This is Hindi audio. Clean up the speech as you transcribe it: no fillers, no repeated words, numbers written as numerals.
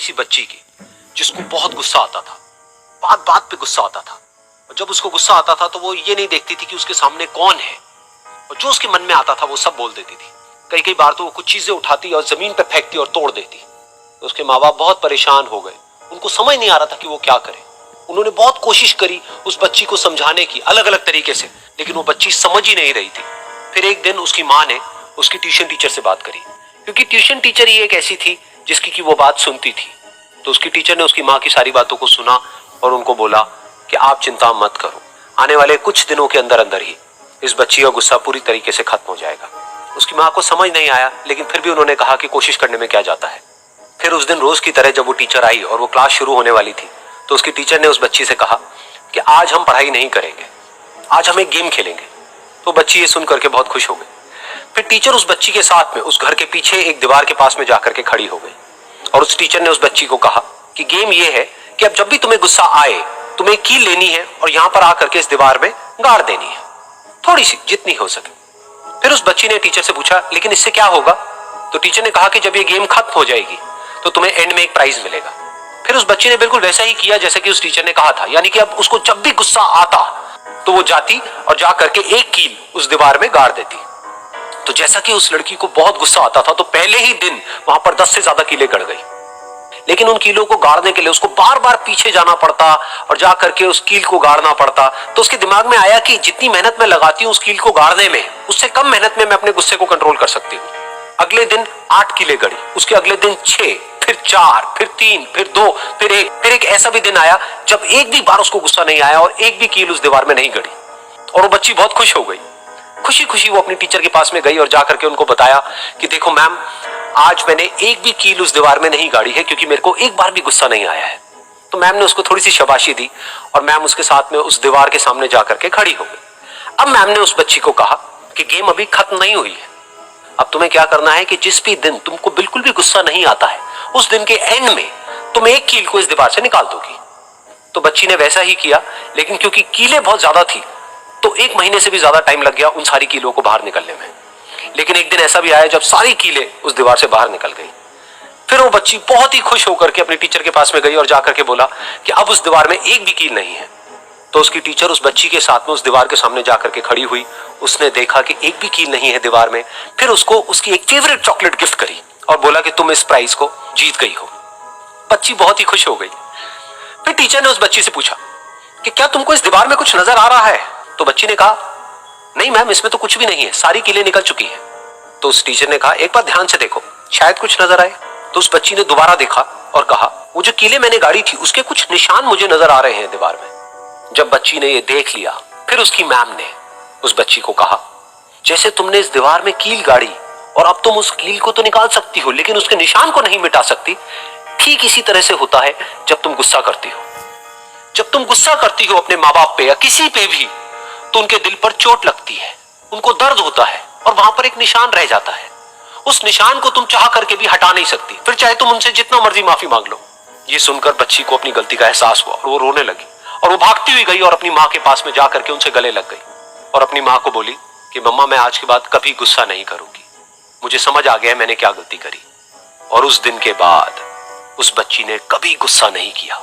सी बच्ची की जिसको बहुत गुस्सा आता था, बात बात पे गुस्सा आता था। और जब उसको गुस्सा आता था तो वो ये नहीं देखती थी कि उसके सामने कौन है, और जो उसके मन में आता था वो सब बोल देती थी। कई कई बार तो वो कुछ चीजें उठाती और जमीन पे फेंकती और तोड़ देती। तो उसके माँ बाप बहुत परेशान हो गए, उनको समझ नहीं आ रहा था कि वो क्या करे। उन्होंने बहुत कोशिश करी उस बच्ची को समझाने की अलग अलग तरीके से, लेकिन वो बच्ची समझ ही नहीं रही थी। फिर एक दिन उसकी माँ ने उसकी ट्यूशन टीचर से बात करी, क्योंकि ट्यूशन टीचर ही एक ऐसी थी जिसकी की वो बात सुनती थी। तो उसकी टीचर ने उसकी माँ की सारी बातों को सुना और उनको बोला कि आप चिंता मत करो, आने वाले कुछ दिनों के अंदर अंदर ही इस बच्ची का गुस्सा पूरी तरीके से खत्म हो जाएगा। उसकी माँ को समझ नहीं आया, लेकिन फिर भी उन्होंने कहा कि कोशिश करने में क्या जाता है। फिर उस दिन रोज की तरह जब वो टीचर आई और वो क्लास शुरू होने वाली थी, तो उसकी टीचर ने उस बच्ची से कहा कि आज हम पढ़ाई नहीं करेंगे, आज हम एक गेम खेलेंगे। तो बच्ची ये सुन करके बहुत खुश हो गई। फिर टीचर उस बच्ची के साथ में उस घर के पीछे एक दीवार के पास में जाकर के खड़ी हो गई, और उस टीचर ने उस बच्ची को कहा कि गेम ये है कि अब जब भी तुम्हें गुस्सा आए, तुम्हें कील लेनी है और यहां पर आकर के इस दीवार में गाड़ देनी है, थोड़ी सी, जितनी हो सके। फिर उस बच्ची ने टीचर से पूछा, लेकिन इससे क्या होगा? तो टीचर ने कहा कि जब ये गेम खत्म हो जाएगी तो तुम्हें एंड में एक प्राइज मिलेगा। फिर उस बच्ची ने बिल्कुल वैसा ही किया जैसे कि उस टीचर ने कहा था, यानी कि अब उसको जब भी गुस्सा आता तो वो जाती और जा करके एक कील उस दीवार में गाड़ देती। तो जैसा कि उस लड़की को बहुत गुस्सा आता था, तो पहले ही दिन वहां पर 10 से ज्यादा कीलें गड़ गई। लेकिन उन कीलों को गाड़ने के लिए उसको बार बार पीछे जाना पड़ता और जा करके उस कील को गाड़ना पड़ता। तो उसके दिमाग में आया कि जितनी मेहनत मैं लगाती हूँ उस कील को गाड़ने में, उससे कम मेहनत में मैं अपने गुस्से को कंट्रोल कर सकती हूँ। अगले दिन 8 कीलें गड़ी, उसके अगले दिन 6, फिर 4, फिर 3, फिर 2, फिर एक ऐसा भी दिन आया जब एक भी बार उसको गुस्सा नहीं आया और एक भी कील उस दीवार में नहीं गड़ी। और वो बच्ची बहुत खुश हो गई। खुशी खुशी वो अपनी टीचर के पास में गई और जाकर के उनको बताया कि देखो मैम, आज मैंने एक भी कील उस दीवार में नहीं गाड़ी है, क्योंकि मेरे को एक बार भी गुस्सा नहीं आया है। तो मैम ने उसको थोड़ी सी शाबाशी दी और मैम उसके साथ में उस दीवार के सामने जाकर के खड़ी हो गई। अब मैम ने उस बच्ची को कहा कि गेम अभी खत्म नहीं हुई है, अब तुम्हें क्या करना है कि जिस भी दिन तुमको बिल्कुल भी गुस्सा नहीं आता है, उस दिन के एंड में तुम एक कील को इस दीवार से निकाल दोगी। तो बच्ची ने वैसा ही किया, लेकिन क्योंकि कीलें बहुत ज्यादा थी तो 1 महीने से भी ज्यादा टाइम लग गया उन सारी कीलों को बाहर निकलने में। लेकिन एक दिन ऐसा भी आया जब सारी कीलें उस दीवार से बाहर निकल गई। फिर वो बच्ची बहुत ही खुश होकर के अपनी टीचर के पास में गई और जाकर के बोला कि अब उस दीवार में एक भी कील नहीं है। तो उसकी टीचर उस बच्ची के साथ में उस दीवार के सामने जाकर के खड़ी हुई। उसने देखा कि एक भी कील नहीं है दीवार में। फिर उसको उसकी एक फेवरेट चॉकलेट गिफ्ट करी और बोला कि तुम इस प्राइज को जीत गई हो। बच्ची बहुत ही खुश हो गई। फिर टीचर ने उस बच्ची से पूछा कि क्या तुमको इस दीवार में कुछ नजर आ रहा है? तो बच्ची ने कहा, नहीं मैम, इसमें तो कुछ भी नहीं है, सारी कीलें निकल चुकी हैं। तो उस टीचर ने कहा, एक बार ध्यान से देखो, शायद कुछ नजर आए। तो उस बच्ची ने दोबारा देखा और कहा, वो जो कीलें मैंने गाड़ी थी उसके कुछ निशान मुझे नजर आ रहे हैं दीवार में। जब बच्ची ने ये देख लिया, फिर उसकी मैम ने उस बच्ची को कहा, जैसे तुमने इस दीवार में कील गाड़ी और अब तुम उस कील को तो निकाल सकती हो लेकिन उसके निशान को नहीं मिटा सकती, ठीक इसी तरह से होता है जब तुम गुस्सा करती हो। जब तुम गुस्सा करती हो अपने माँ बाप पे या किसी पे भी, तो उनके दिल पर चोट लगती है, उनको दर्द होता है और वहां पर एक निशान रह जाता है। उस निशान को तुम चाह करके भी हटा नहीं सकती, फिर चाहे तुम उनसे जितना मर्जी माफी मांग लो। ये सुनकर बच्ची को अपनी गलती का एहसास हुआ और वो रोने लगी और वो भागती हुई गई और अपनी माँ के पास में जाकर के उनसे गले लग गई और अपनी माँ को बोली कि मम्मा, मैं आज के बाद कभी गुस्सा नहीं करूंगी, मुझे समझ आ गया मैंने क्या गलती करी। और उस दिन के बाद उस बच्ची ने कभी गुस्सा नहीं किया।